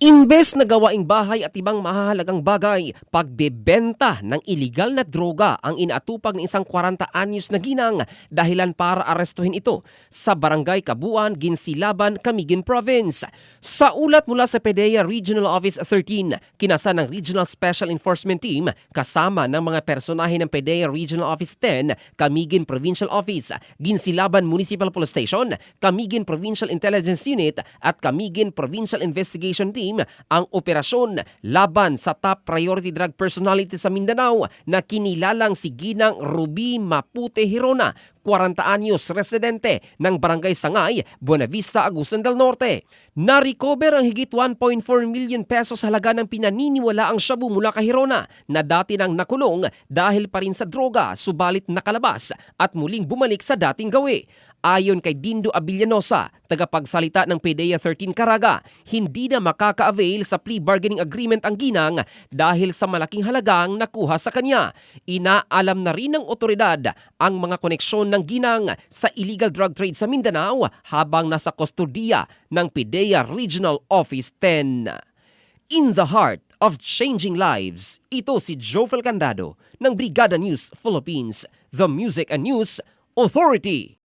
Imbes na gawaing bahay at ibang mahahalagang bagay, pagbebenta ng iligal na droga ang inaatupag ng isang 40 anyos na ginang dahilan para arestuhin ito sa Barangay Kabuan, Ginsilaban, Camiguin Province. Sa ulat mula sa PDEA Regional Office 13, kinasa ng Regional Special Enforcement Team kasama ng mga personahe ng PDEA Regional Office 10, Camiguin Provincial Office, Ginsilaban Municipal Police Station, Camiguin Provincial Intelligence Unit at Camiguin Provincial Investigation Team ang operasyon laban sa top priority drug personality sa Mindanao na kinilalang si Ginang Ruby Mapute Hirona, 40 anyos, residente ng Barangay Sangay, Buenavista, Agusan del Norte. Na-recover ang higit 1.4 million pesos halaga ng pinaniniwala ang shabu mula kay Hirona na dati nang nakulong dahil pa rin sa droga subalit nakalabas at muling bumalik sa dating gawi. Ayon kay Dindo Abillanosa, tagapagsalita ng PDEA 13 Caraga, hindi na makaka-avail sa plea bargaining agreement ang ginang dahil sa malaking halagang nakuha sa kanya. Inaalam na rin ng otoridad ang mga koneksyon ng ginang sa illegal drug trade sa Mindanao habang nasa kustodiya ng PDEA Regional Office 10. In the heart of changing lives, ito si Jofel Candado ng Brigada News Philippines, the Music and News Authority.